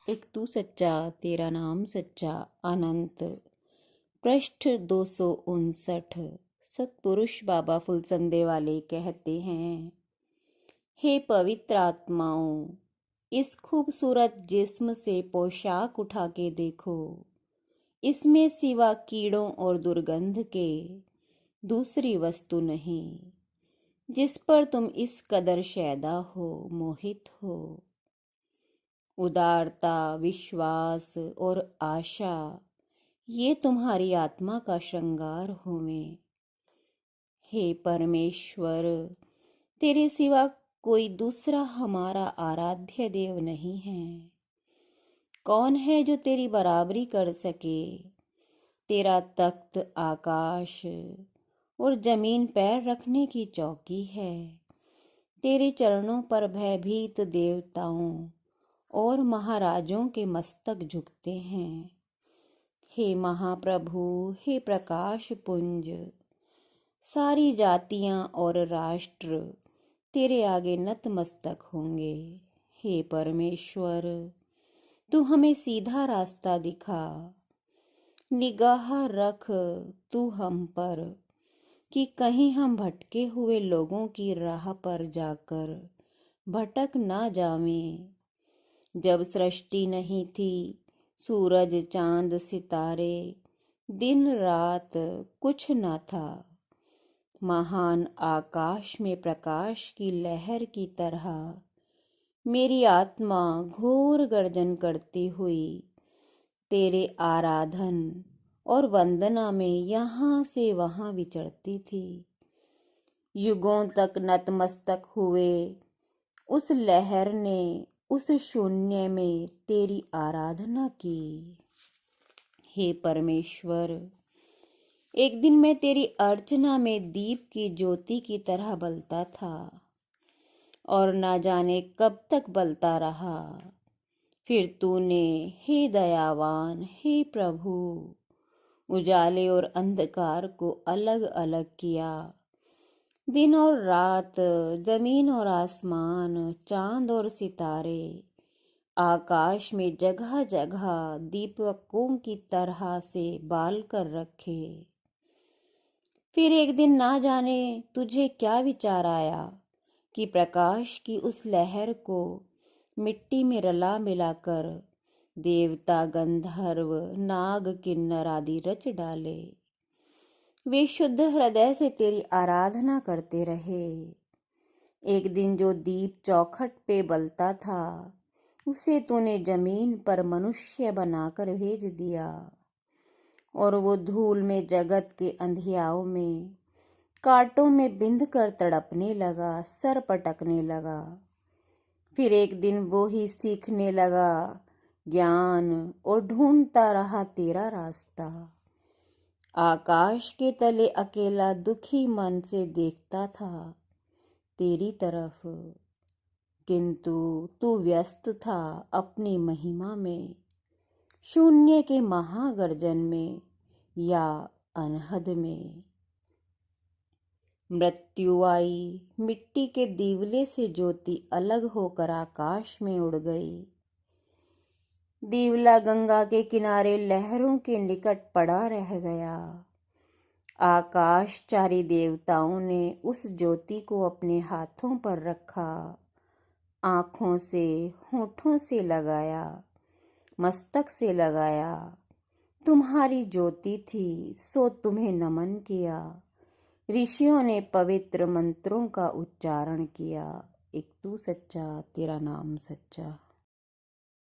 एक तू सच्चा तेरा नाम सच्चा अनंत। पृष्ठ 259। सतपुरुष बाबा फुलसंदे वाले कहते हैं, हे पवित्र आत्माओं, इस खूबसूरत जिस्म से पोशाक उठा के देखो। इसमें सिवा कीड़ों और दुर्गंध के दूसरी वस्तु नहीं, जिस पर तुम इस कदर शैदा हो, मोहित हो। उदारता, विश्वास और आशा, ये तुम्हारी आत्मा का श्रृंगार होवें। हे परमेश्वर, तेरे सिवा कोई दूसरा हमारा आराध्य देव नहीं है। कौन है जो तेरी बराबरी कर सके? तेरा तख्त आकाश और जमीन पैर रखने की चौकी है। तेरे चरणों पर भयभीत देवताओं और महाराजों के मस्तक झुकते हैं। हे महाप्रभु, हे प्रकाश पुंज, सारी जातियां और राष्ट्र तेरे आगे नतमस्तक होंगे। हे परमेश्वर, तू हमें सीधा रास्ता दिखा। निगाह रख तू हम पर, कि कहीं हम भटके हुए लोगों की राह पर जाकर भटक ना जावें। जब सृष्टि नहीं थी, सूरज चांद सितारे, दिन रात कुछ ना था। महान आकाश में प्रकाश की लहर की तरह मेरी आत्मा घोर गर्जन करती हुई तेरे आराधन और वंदना में यहाँ से वहाँ विचरती थी। युगों तक नतमस्तक हुए उस लहर ने उस शून्य में तेरी आराधना की। हे परमेश्वर, एक दिन मैं तेरी अर्चना में दीप की ज्योति की तरह बलता था और ना जाने कब तक बलता रहा। फिर तूने, हे दयावान, हे प्रभु, उजाले और अंधकार को अलग अलग किया। दिन और रात, जमीन और आसमान, चांद और सितारे, आकाश में जगह जगह दीपकों की तरह से बाल कर रखे। फिर एक दिन ना जाने तुझे क्या विचार आया कि प्रकाश की उस लहर को मिट्टी में रला मिलाकर देवता, गंधर्व, नाग, किन्नर आदि रच डाले। वे शुद्ध हृदय से तेरी आराधना करते रहे। एक दिन जो दीप चौखट पे बलता था, उसे तूने जमीन पर मनुष्य बनाकर भेज दिया और वो धूल में जगत के अंधियाओं में कांटों में बिंध कर तड़पने लगा, सर पटकने लगा। फिर एक दिन वो ही सीखने लगा ज्ञान और ढूंढता रहा तेरा रास्ता। आकाश के तले अकेला दुखी मन से देखता था तेरी तरफ, किंतु तू व्यस्त था अपनी महिमा में, शून्य के महागर्जन में या अनहद में। मृत्यु आई, मिट्टी के दीवले से ज्योति अलग होकर आकाश में उड़ गई। दीवला गंगा के किनारे लहरों के निकट पड़ा रह गया। आकाशचारी देवताओं ने उस ज्योति को अपने हाथों पर रखा, आँखों से, होठों से लगाया, मस्तक से लगाया। तुम्हारी ज्योति थी, सो तुम्हें नमन किया। ऋषियों ने पवित्र मंत्रों का उच्चारण किया। एक तू सच्चा तेरा नाम सच्चा।